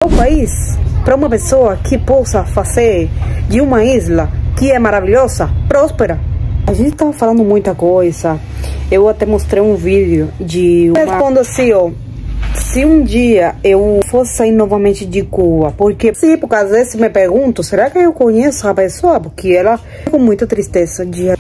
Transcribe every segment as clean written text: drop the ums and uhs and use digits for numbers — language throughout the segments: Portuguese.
O país, para uma pessoa que possa fazer de uma isla que é maravilhosa, próspera. A gente tava falando muita coisa. Eu até mostrei um vídeo de uma... Respondo assim, ó. Se um dia eu fosse sair novamente de Cuba, porque às vezes me pergunto, será que eu conheço a pessoa? Porque ela com muita tristeza de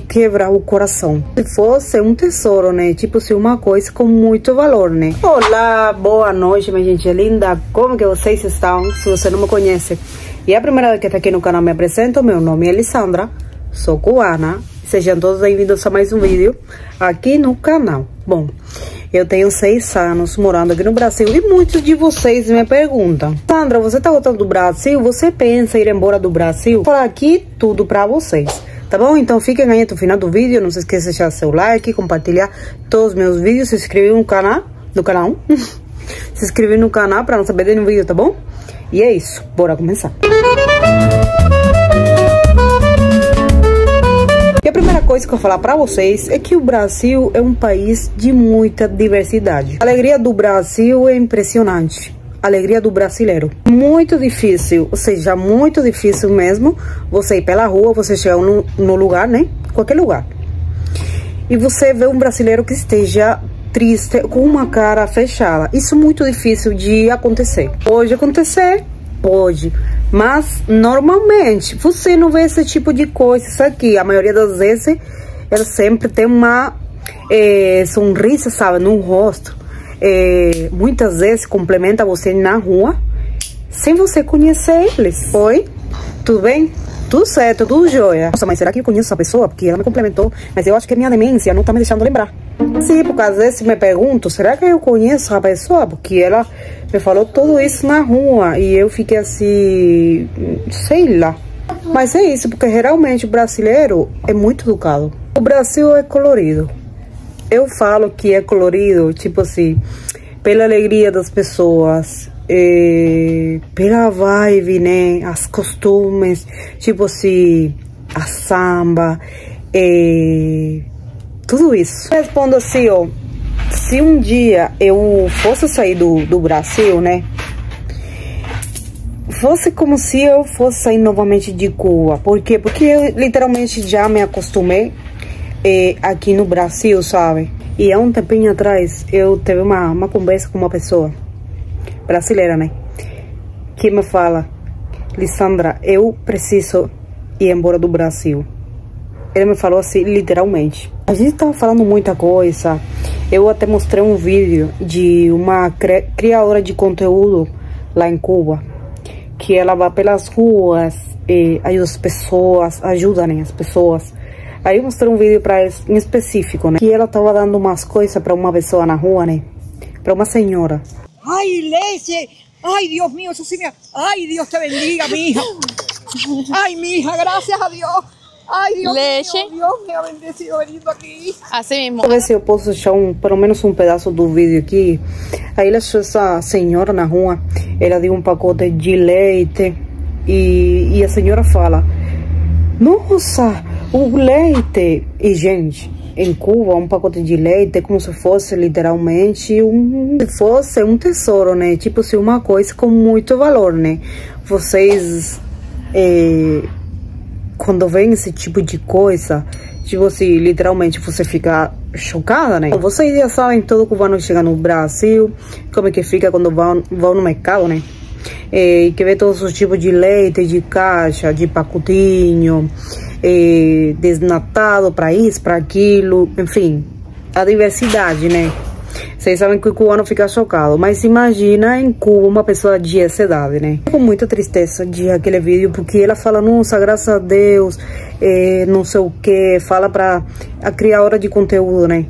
quebrar o coração. Se fosse um tesouro, né? Tipo assim, uma coisa com muito valor, né? Olá, boa noite, minha gente linda. Como que vocês estão? Se você não me conhece e é a primeira vez que está aqui no canal, me apresento. Meu nome é Lisandra, sou cubana. Sejam todos bem-vindos a mais um vídeo aqui no canal. Bom, eu tenho 6 anos morando aqui no Brasil e muitos de vocês me perguntam: Sandra, você tá voltando do Brasil? Você pensa em ir embora do Brasil? Por aqui tudo pra vocês, tá bom? Então fiquem aí até o final do vídeo. Não se esqueça de deixar seu like, compartilhar todos os meus vídeos, se inscrever no canal, se inscrever no canal pra não saber de nenhum vídeo, tá bom? E é isso, bora começar. E a primeira coisa que eu vou falar pra vocês é que o Brasil é um país de muita diversidade. A alegria do Brasil é impressionante. A alegria do brasileiro. Muito difícil, ou seja, muito difícil mesmo você ir pela rua, você chegar no lugar, né? Qualquer lugar. E você vê um brasileiro que esteja triste, com uma cara fechada. Isso é muito difícil de acontecer. Pode acontecer, pode. Mas, normalmente, você não vê esse tipo de coisa. Isso aqui, a maioria das vezes, ela sempre tem uma sonrisa, sabe, no rosto. Muitas vezes complementa você na rua, sem você conhecer eles. Oi? Tudo bem? Tudo certo, tudo jóia. Nossa, mas será que eu conheço essa pessoa? Porque ela me complementou, mas eu acho que a minha demência não tá me deixando lembrar. Sim, porque às vezes me pergunto, será que eu conheço a pessoa? Porque ela me falou tudo isso na rua e eu fiquei assim, sei lá. Mas é isso, porque realmente o brasileiro é muito educado. O Brasil é colorido. Eu falo que é colorido, tipo assim, pela alegria das pessoas, pela vibe, né? As costumes, tipo assim, a samba, tudo isso. Eu respondo assim, ó. Se um dia eu fosse sair do Brasil, né? Fosse como se eu fosse sair novamente de Cuba. Por quê? Porque eu literalmente já me acostumei aqui no Brasil, sabe? E há um tempinho atrás eu tive uma conversa com uma pessoa brasileira, né? Que me fala: Lisandra, eu preciso ir embora do Brasil. Ele me falou assim, literalmente. A gente tava falando muita coisa. Eu até mostrei um vídeo de uma criadora de conteúdo lá em Cuba, que ela vai pelas ruas, ajuda as pessoas, né, as pessoas. Aí eu mostrei um vídeo pra eles em específico, né? Que ela tava dando umas coisas pra uma pessoa na rua, né? Pra uma senhora. Ay, leche. Ay, Dios mío, eso sí me... Ay, Dios te bendiga, mi hija. Ay, mi hija, gracias a Dios. Ay, Dios mío, Dios me ha bendecido venido aqui. Assim mesmo. Vou ver se eu posso deixar pelo menos um pedaço do vídeo aqui. Aí ela achou essa senhora na rua. Ela deu um pacote de leite. E a senhora fala: nossa, o leite. E, gente, em Cuba, um pacote de leite é como se fosse literalmente um tesouro, né? Tipo assim, uma coisa com muito valor, né? Vocês... quando vem esse tipo de coisa, tipo assim, literalmente você fica chocada, né? Vocês já sabem, todo cubano chega no Brasil, como é que fica quando vão no mercado, né? E que vê todos os tipos de leite, de caixa, de pacotinho, desnatado para isso, para aquilo, enfim, a diversidade, né? Vocês sabem que o cubano fica chocado, mas imagina em Cuba uma pessoa de essa idade, né? Com muita tristeza de aquele vídeo, porque ela fala: nossa, graças a Deus, não sei o que, fala pra a criadora de conteúdo, né?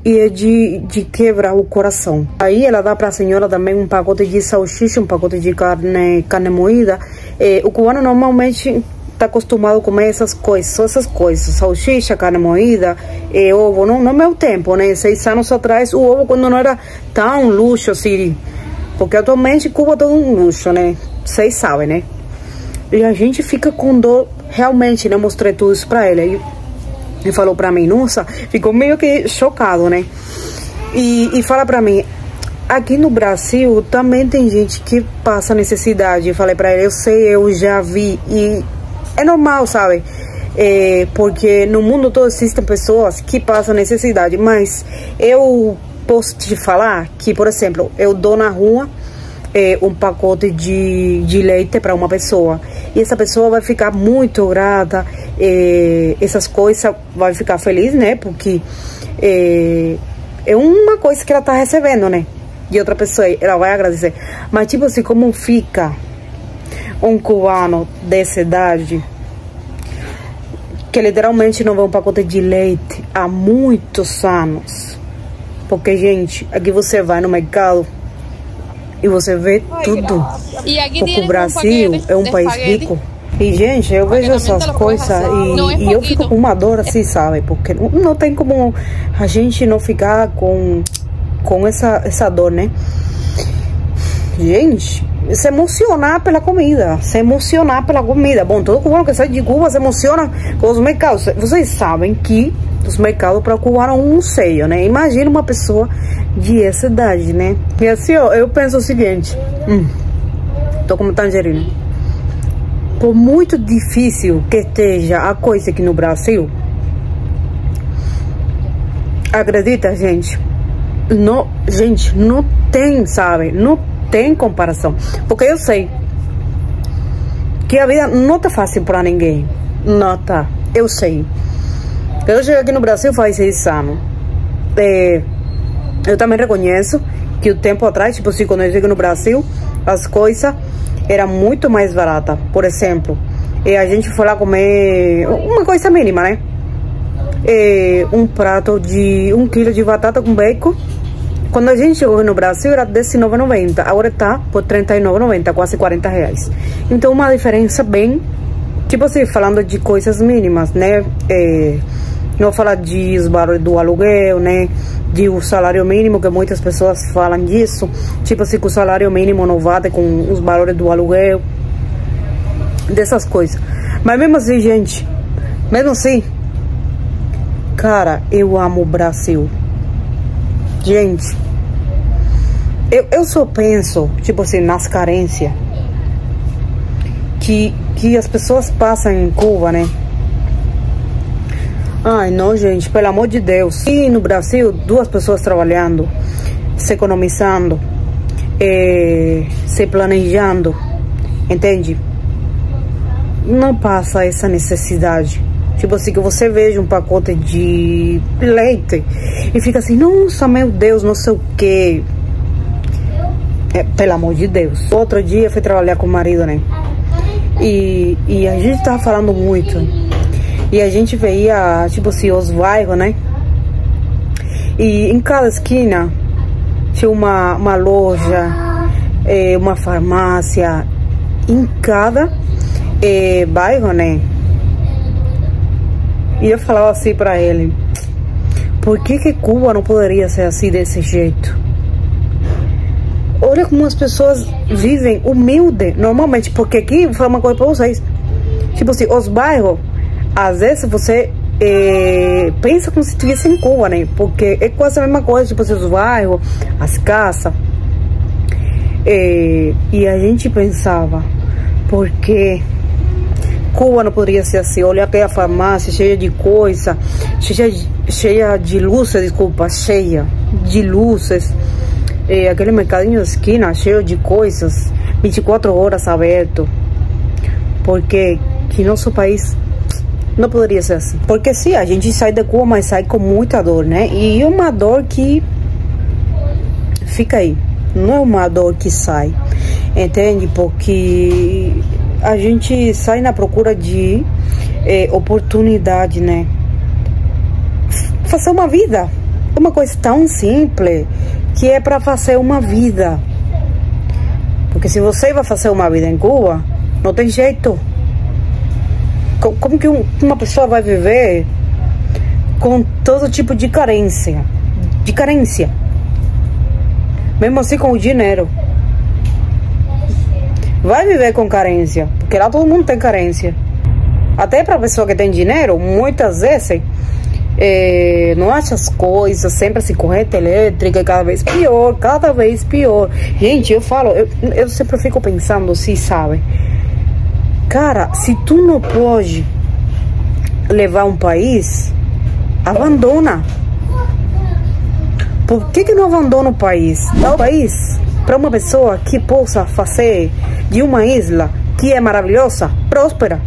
E é de quebrar o coração. Aí ela dá pra senhora também um pacote de salsicha, um pacote de carne moída. O cubano normalmente tá acostumado a comer essas coisas, só essas coisas, salsicha, carne moída, ovo. No meu tempo, né, 6 anos atrás, o ovo quando não era tão luxo assim, porque atualmente Cuba é todo um luxo, né, vocês sabem, né, e a gente fica com dor, realmente, né, mostrei tudo isso pra ele, ele falou pra mim, nossa, ficou meio que chocado, né, e fala pra mim: aqui no Brasil também tem gente que passa necessidade. Eu falei pra ele, eu sei, eu já vi. E é normal, sabe? Porque no mundo todo existem pessoas que passam necessidade. Mas eu posso te falar que, por exemplo, eu dou na rua um pacote de leite para uma pessoa. E essa pessoa vai ficar muito grata. Essas coisas, vai ficar feliz, né? Porque é uma coisa que ela tá recebendo, né? De outra pessoa, ela vai agradecer. Mas tipo assim, como fica um cubano dessa idade que literalmente não vê um pacote de leite há muitos anos? Porque, gente, aqui você vai no mercado e você vê tudo. E aqui porque o Brasil é um país rico. E, gente, eu vejo essas coisas e eu fico com uma dor assim, sabe? Porque não tem como a gente não ficar com essa dor, né? Gente, se emocionar pela comida. Se emocionar pela comida. Bom, todo cubano que sai de Cuba se emociona com os mercados. Vocês sabem que os mercados para o cubano é um museu, né? Imagina uma pessoa de essa idade, né? E assim, ó, eu penso o seguinte. Tô como tangerina. Por muito difícil que esteja a coisa aqui no Brasil, acredita, gente? Não, gente, não tem, sabe? Não tem comparação. Porque eu sei que a vida não tá fácil para ninguém. Não tá. Eu sei. Eu cheguei aqui no Brasil faz 6 anos. Eu também reconheço que o tempo atrás, tipo assim, quando eu cheguei no Brasil, as coisas eram muito mais baratas. Por exemplo, a gente foi lá comer uma coisa mínima, né? Um prato de 1 quilo de batata com bacon. Quando a gente chegou no Brasil era R$19,90. Agora tá por R$39,90, quase R$40. Então uma diferença bem, tipo assim, falando de coisas mínimas, né? Não vou falar de os valores do aluguel, né? De o salário mínimo, que muitas pessoas falam disso. Tipo assim, que o salário mínimo não bate com os valores do aluguel. Dessas coisas. Mas mesmo assim, gente, mesmo assim, cara, eu amo o Brasil. Gente, eu só penso, tipo assim, nas carências que as pessoas passam em Cuba, né? Ai, não, gente, pelo amor de Deus. E no Brasil, 2 pessoas trabalhando, se economizando, se planejando, entende? Não passa essa necessidade. Tipo assim, que você veja um pacote de leite e fica assim, nossa, meu Deus, não sei o que. Pelo amor de Deus. Outro dia eu fui trabalhar com o marido, né? E a gente tava falando muito. E a gente veia, tipo assim, os bairros, né? E em cada esquina tinha uma loja, uma farmácia. Em cada bairro, né? E eu falava assim pra ele, por que Cuba não poderia ser assim, desse jeito? Olha como as pessoas vivem humilde, normalmente. Porque aqui, vou falar uma coisa pra vocês. Tipo assim, os bairros, às vezes você pensa como se estivesse em Cuba, né? Porque é quase a mesma coisa, tipo assim, os bairros, as casas. E a gente pensava, porque Cuba não poderia ser assim. Olha aquela farmácia cheia de coisa, cheia de luzes, desculpa, cheia de luzes. Aquele mercadinho de esquina cheio de coisas, 24 horas aberto. Porque que nosso país não poderia ser assim. Porque sim, a gente sai de Cuba, mas sai com muita dor, né? E uma dor que fica aí. Não é uma dor que sai, entende? Porque a gente sai na procura de oportunidade, né? Fazer uma vida. É uma coisa tão simples que é para fazer uma vida. Porque se você vai fazer uma vida em Cuba, não tem jeito. Como que uma pessoa vai viver com todo tipo de carência? De carência. Mesmo assim com o dinheiro. Vai viver com carência. Porque lá todo mundo tem carência. Até para pessoa que tem dinheiro, muitas vezes não acha as coisas, sempre assim, corrente elétrica, cada vez pior, cada vez pior. Gente, eu falo, eu sempre fico pensando assim, sabe? Cara, se tu não pode levar um país, abandona. Por que não abandona o país? Dá o país para uma pessoa que possa fazer de uma isla que é maravilhosa, próspera.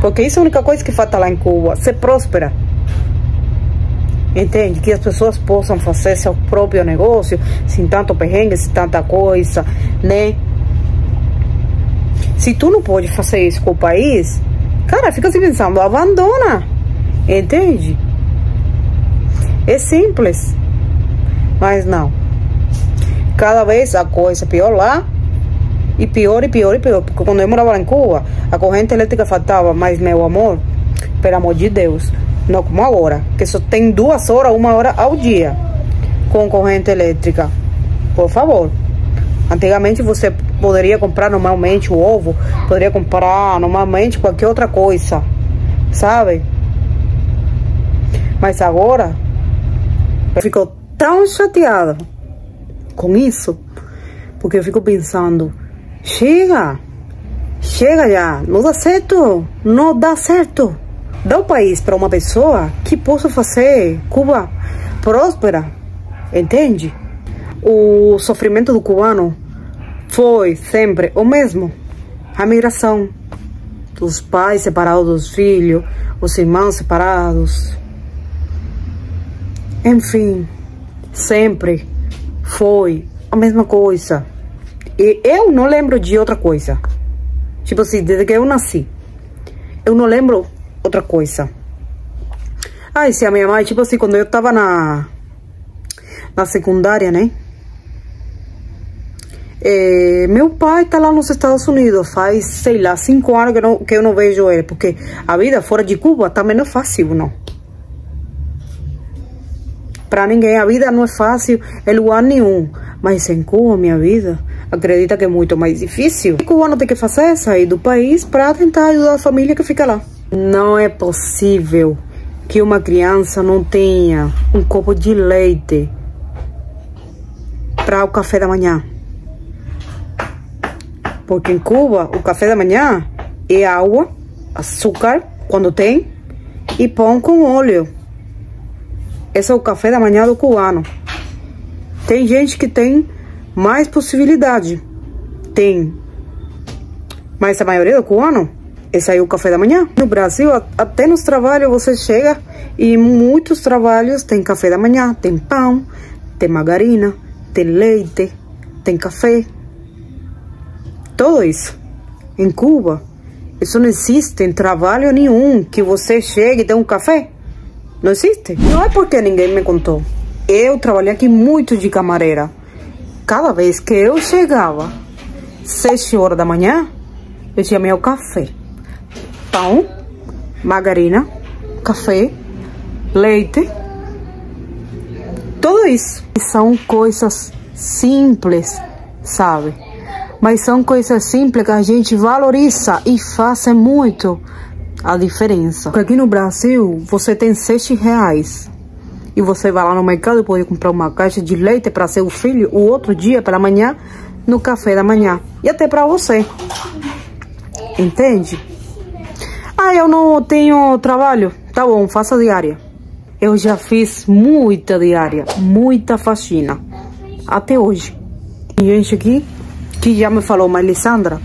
Porque isso é a única coisa que falta lá em Cuba, ser próspera. Entende? Que as pessoas possam fazer seu próprio negócio, sem tanto perrengue, sem tanta coisa, né? Se tu não pode fazer isso com o país, cara, fica se pensando, abandona. Entende? É simples. Mas não. Cada vez a coisa pior lá. E pior, e pior, e pior. Porque quando eu morava lá em Cuba, a corrente elétrica faltava. Mas, meu amor, pelo amor de Deus, não como agora, que só tem 2 horas, 1 hora ao dia com corrente elétrica. Por favor. Antigamente você poderia comprar normalmente o ovo, poderia comprar normalmente qualquer outra coisa, sabe? Mas agora eu fico tão chateada com isso, porque eu fico pensando, chega já, não dá certo, não dá certo. Dá o país para uma pessoa que possa fazer Cuba próspera, entende? O sofrimento do cubano foi sempre o mesmo, a migração, os pais separados dos filhos, os irmãos separados, enfim, sempre foi a mesma coisa. E eu não lembro de outra coisa. Tipo assim, desde que eu nasci, eu não lembro outra coisa. Ai, se a minha mãe, tipo assim, quando eu tava na secundária, né? Meu pai tá lá nos Estados Unidos, faz, sei lá, 5 anos que eu não vejo ele, porque a vida fora de Cuba também não é fácil, não. Pra ninguém, a vida não é fácil em lugar nenhum. Mas em Cuba, minha vida, acredita que é muito mais difícil. O cubano tem que fazer é sair do país para tentar ajudar a família que fica lá. Não é possível que uma criança não tenha um copo de leite para o café da manhã. Porque em Cuba, o café da manhã é água, açúcar, quando tem, e pão com óleo. Esse é o café da manhã do cubano. Tem gente que tem mais possibilidade. Tem. Mas a maioria do cubano, esse aí é o café da manhã. No Brasil, até nos trabalhos você chega e muitos trabalhos tem café da manhã. Tem pão, tem margarina, tem leite, tem café. Tudo isso. Em Cuba, isso não existe em trabalho nenhum que você chegue e tenha um café. Não existe. Não é porque ninguém me contou. Eu trabalhei aqui muito de camareira. Cada vez que eu chegava, 6 horas da manhã, eu tinha meu café. Pão, margarina, café, leite. Tudo isso. E são coisas simples, sabe? Mas são coisas simples que a gente valoriza e faz muito a diferença. Porque aqui no Brasil, você tem R$7 e você vai lá no mercado e pode comprar uma caixa de leite para seu filho o outro dia, pela manhã, no café da manhã. E até para você. Entende? Ah, eu não tenho trabalho. Tá bom, faça diária. Eu já fiz muita diária, muita faxina. Até hoje. Tem gente aqui que já me falou, mas Alessandra,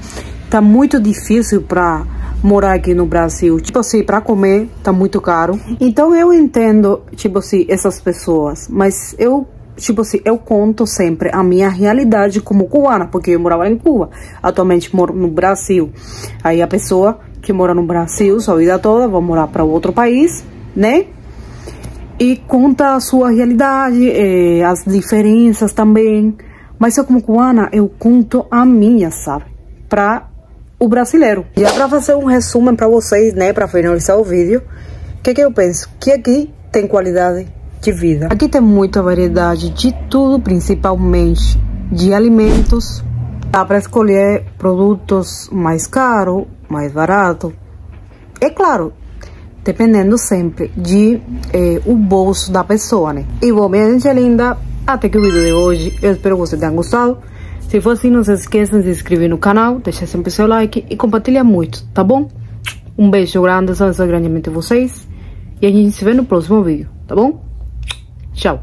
tá muito difícil para morar aqui no Brasil. Tipo assim, para comer tá muito caro. Então eu entendo, tipo assim, essas pessoas. Mas eu, tipo assim, eu conto sempre a minha realidade como cubana, porque eu morava em Cuba. Atualmente moro no Brasil. Aí a pessoa que mora no Brasil sua vida toda vai morar para outro país, né? E conta a sua realidade, as diferenças também. Mas eu como cubana, eu conto a minha, sabe? Pra o brasileiro. Já pra fazer um resumo pra vocês, né? Pra finalizar o vídeo. O que eu penso? Que aqui tem qualidade de vida. Aqui tem muita variedade de tudo, principalmente de alimentos. Dá pra escolher produtos mais caros, mais baratos. É claro, dependendo sempre de o bolso da pessoa, né? E bom, minha gente linda, até que o vídeo de hoje, eu espero que vocês tenham gostado. Se for assim, não se esqueçam de se inscrever no canal, deixar sempre seu like e compartilhar muito, tá bom? Um beijo grande, abençoe grandemente vocês. E a gente se vê no próximo vídeo, tá bom? Tchau!